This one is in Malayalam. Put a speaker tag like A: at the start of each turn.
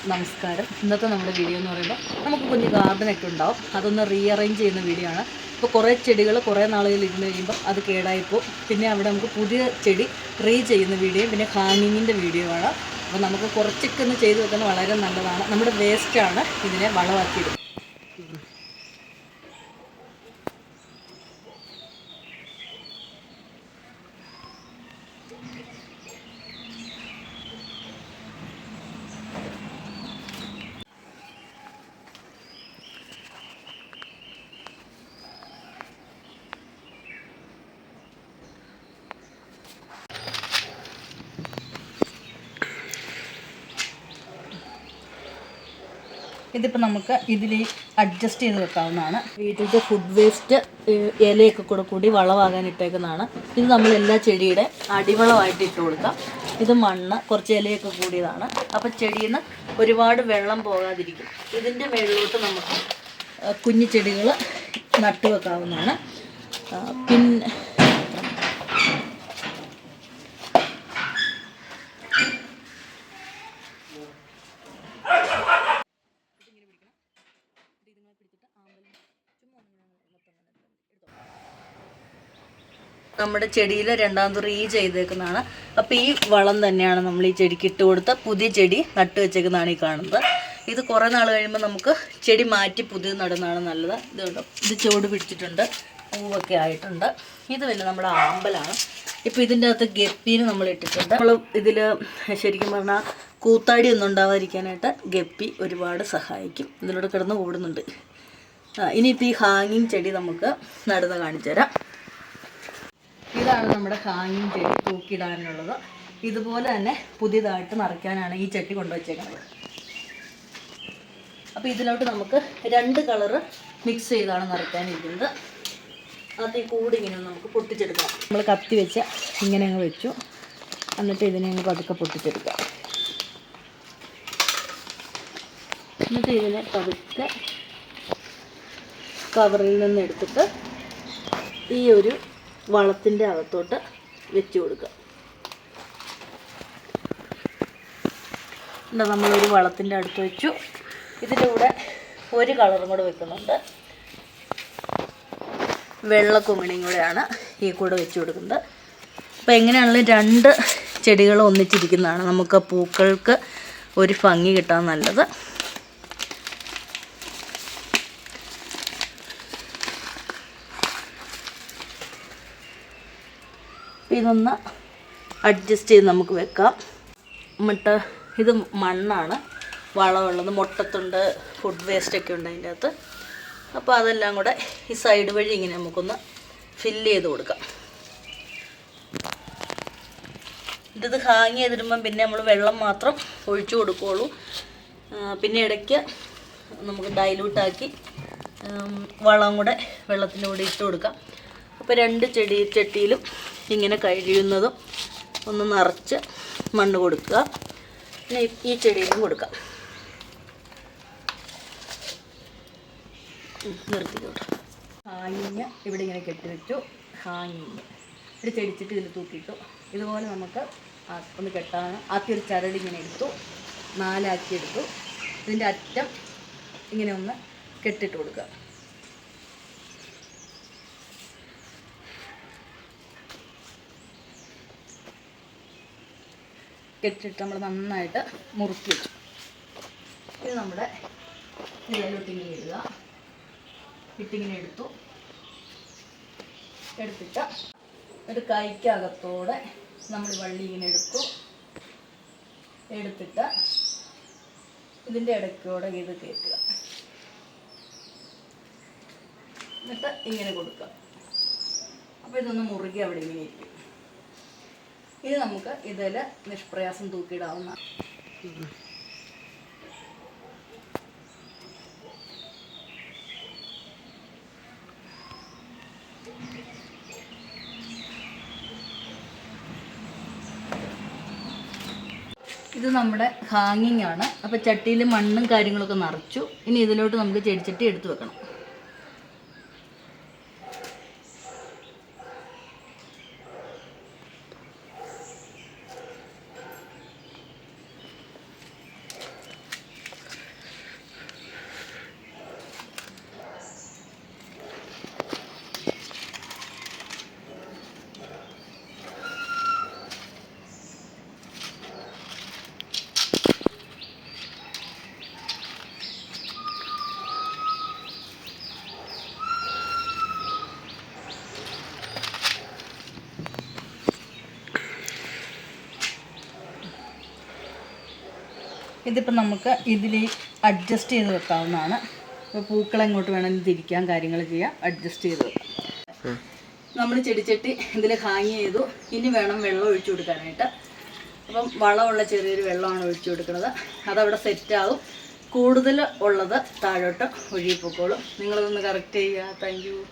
A: നമസ്കാരം. ഇന്നത്തെ നമ്മുടെ വീഡിയോ എന്ന് പറയുമ്പോൾ നമുക്ക് കുഞ്ഞ് ഗാർഡനൊക്കെ ഉണ്ടാവും, അതൊന്ന് റീഅറേഞ്ച് ചെയ്യുന്ന വീഡിയോ ആണ്. ഇപ്പോൾ കുറേ ചെടികൾ കുറേ നാളുകളിൽ ഇരുന്ന് കഴിയുമ്പോൾ അത് കേടായിപ്പോൾ പിന്നെ അവിടെ നമുക്ക് പുതിയ ചെടി ചെയ്യുന്ന വീഡിയോയും പിന്നെ ഹാങ്ങിങ്ങിൻ്റെ വീഡിയോ ആണ്. അപ്പോൾ നമുക്ക് കുറച്ചൊക്കെ ഒന്ന് ചെയ്ത് വെക്കുന്നത് വളരെ നല്ലതാണ്. നമ്മുടെ വേസ്റ്റാണ് ഇതിനെ വളമാക്കിയിടും. ഇതിപ്പോൾ നമുക്ക് ഇതിൽ അഡ്ജസ്റ്റ് ചെയ്ത് വെക്കാവുന്നതാണ്. വീട്ടിലത്തെ ഫുഡ് വേസ്റ്റ് ഇലയൊക്കെ കൂടി വളമാകാൻ ഇട്ടേക്കുന്നതാണ്. ഇത് നമ്മൾ എല്ലാ ചെടിയുടെ അടിവളമായിട്ട് ഇട്ട് കൊടുക്കാം. ഇത് മണ്ണ് കുറച്ച് ഇലയൊക്കെ കൂടിയതാണ്. അപ്പോൾ ചെടിയിൽ നിന്ന് ഒരുപാട് വെള്ളം പോകാതിരിക്കും. ഇതിൻ്റെ മുകളിലോട്ട് നമുക്ക് കുഞ്ഞു ചെടികൾ നട്ടു വെക്കാവുന്നതാണ്. പിന്നെ നമ്മുടെ ചെടിയിൽ രണ്ടാമത് ചെയ്തേക്കുന്നതാണ്. അപ്പോൾ ഈ വളം തന്നെയാണ് നമ്മൾ ഈ ചെടിക്ക് ഇട്ട് കൊടുത്ത പുതിയ ചെടി നട്ട് വെച്ചേക്കുന്നതാണ് ഈ കാണുന്നത്. ഇത് കുറേ നാൾ കഴിയുമ്പോൾ നമുക്ക് ചെടി മാറ്റി പുതിയത് നടുന്നതാണ് നല്ലത്. ഇത് കണ്ടോ, ഇത് ചുവട് പിടിച്ചിട്ടുണ്ട്, പൂവൊക്കെ ആയിട്ടുണ്ട്. ഇത് പിന്നെ നമ്മുടെ ആമ്പലാണ്. ഇപ്പോൾ ഇതിൻ്റെ അകത്ത് ഗപ്പീനെ നമ്മൾ ഇട്ടിട്ടുണ്ട്. നമ്മൾ ഇതിൽ ശരിക്കും പറഞ്ഞാൽ കൂത്താടി ഒന്നും ഉണ്ടാവാതിരിക്കാനായിട്ട് ഗപ്പി ഒരുപാട് സഹായിക്കും. ഇതിലൂടെ കിടന്ന് ഓടുന്നുണ്ട്. ഇനിയിപ്പോൾ ഈ ഹാങ്ങിങ് ചെടി നമുക്ക് നടുന്ന കാണിച്ചു തരാം. ഇതാണ് നമ്മുടെ ഹാങ്ങിങ് ചെടി തൂക്കിയിടാനുള്ളത്. ഇതുപോലെ തന്നെ പുതിയതായിട്ട് നിറയ്ക്കാനാണ് ഈ ചട്ടി കൊണ്ടുവച്ചേക്കുന്നത്. അപ്പോൾ ഇതിലോട്ട് നമുക്ക് 2 കളറ് മിക്സ് ചെയ്താണ് നിറയ്ക്കാനിരിക്കുന്നത്. അത് ഈ കൂടി ഇങ്ങനെ നമുക്ക് പൊട്ടിച്ചെടുക്കാം. നമ്മൾ കത്തി വെച്ച് ഇങ്ങനെ അങ്ങ് വെച്ചു, എന്നിട്ട് ഇതിനെ അങ്ങ് പതുക്കെ പൊട്ടിച്ചെടുക്കാം. എന്നിട്ട് ഇതിനെ പതുക്കെ കവറിൽ നിന്ന് എടുത്തിട്ട് ഈ ഒരു വളത്തിൻ്റെ അകത്തോട്ട് വെച്ച് കൊടുക്കുക. നമ്മളൊരു വളത്തിൻ്റെ അടുത്ത് വെച്ചു. ഇതിൻ്റെ കൂടെ ഒരു കളറും കൂടെ വെക്കുന്നുണ്ട്. വെള്ള കുമിണിയും കൂടെയാണ് ഈ കൂടെ വെച്ച് കൊടുക്കുന്നത്. അപ്പോൾ എങ്ങനെയാണെങ്കിലും 2 ചെടികൾ ഒന്നിച്ചിരിക്കുന്നതാണ് നമുക്ക് പൂക്കൾക്ക് ഒരു ഭംഗി കിട്ടാൻ നല്ലത്. ഇതൊന്ന് അഡ്ജസ്റ്റ് ചെയ്ത് നമുക്ക് വെക്കാം. എന്നിട്ട് ഇത് മണ്ണാണ്, വളമുള്ളത്, മുട്ടത്തുണ്ട്, ഫുഡ് വേസ്റ്റൊക്കെ ഉണ്ട് അതിൻ്റെ അകത്ത്. അപ്പോൾ അതെല്ലാം കൂടെ ഈ സൈഡ് വഴി ഇങ്ങനെ നമുക്കൊന്ന് ഫില്ല് ചെയ്ത് കൊടുക്കാം. ഇത് ഹാങ് ചെയ്തിടുമ്പം പിന്നെ നമ്മൾ വെള്ളം മാത്രം ഒഴിച്ചു കൊടുക്കുകയുള്ളൂ. പിന്നെ ഇടയ്ക്ക് നമുക്ക് ഡൈലൂട്ടാക്കി വളം കൂടെ വെള്ളത്തിൻ്റെ കൂടെ ഇട്ട് കൊടുക്കാം. അപ്പോൾ 2 ചട്ടിയിലും ഇങ്ങനെ കഴിയുന്നതും ഒന്ന് നിറച്ച് മണ്ണ് കൊടുക്കുക. പിന്നെ ഈ ചെടിയിലും കൊടുക്കാം. നിർത്തിക്കോട്ടെ. ഹാങ്ങിങ് ഇവിടെ ഇങ്ങനെ കെട്ടിവെച്ചു. ഹാങ്ങിങ് ഒരു ചെടിച്ചിട്ട് ഇതിൽ തൂക്കിയിട്ടു. ഇതുപോലെ നമുക്ക് ഒന്ന് കെട്ടാണ്. ആദ്യം ഒരു ചരട് ഇങ്ങനെ എടുത്തു, 4 ആക്കി എടുത്തു. ഇതിൻ്റെ അറ്റം ഇങ്ങനെ ഒന്ന് കെട്ടിട്ട് കൊടുക്കുക. കെട്ടിട്ട് നമ്മൾ നന്നായിട്ട് മുറുക്കി വെച്ചു. ഇത് നമ്മുടെ ഇതിലോട്ടിങ്ങനെ ഇടുക. ഇട്ടിങ്ങനെ എടുത്തിട്ട് ഒരു കൈക്കകത്തോടെ നമ്മൾ വള്ളി ഇങ്ങനെ എടുത്തിട്ട് ഇതിൻ്റെ ഇടയ്ക്കോടെ ഇത് കയറ്റുക. എന്നിട്ട് ഇങ്ങനെ കൊടുക്കുക. അപ്പോൾ ഇതൊന്ന് മുറുകി അവിടെ ഇങ്ങനെ ഇരിക്കും. ഇത് നമുക്ക് ഇതിൽ നിഷ്പ്രയാസം തൂക്കിയിടാവുന്ന. ഇത് നമ്മുടെ ഹാങ്ങിങ് ആണ്. അപ്പോൾ ചട്ടിയിൽ മണ്ണും കാര്യങ്ങളൊക്കെ നിറച്ചു. ഇനി ഇതിലോട്ട് നമുക്ക് ചെടിച്ചട്ടി എടുത്ത് വെക്കണം. ഇതിപ്പോൾ നമുക്ക് ഇതിൽ അഡ്ജസ്റ്റ് ചെയ്ത് വെക്കാവുന്നതാണ്. ഇപ്പോൾ പൂക്കൾ എങ്ങോട്ട് വേണമെങ്കിലും തിരിക്കാൻ കാര്യങ്ങൾ ചെയ്യാം, അഡ്ജസ്റ്റ് ചെയ്ത് വെക്കാം. നമ്മൾ ചെടിച്ചട്ടി ഇതിൽ ഹാങ് ചെയ്തു. ഇനി വേണം വെള്ളം ഒഴിച്ചു കൊടുക്കാനായിട്ട്. അപ്പം വളമുള്ള ചെറിയൊരു വെള്ളമാണ് ഒഴിച്ചു കൊടുക്കുന്നത്. അതവിടെ സെറ്റാവും. കൂടുതൽ ഉള്ളത് താഴോട്ട് ഒഴുകിപ്പോക്കോളും. നിങ്ങളതൊന്ന് കറക്റ്റ് ചെയ്യുക. Thank you.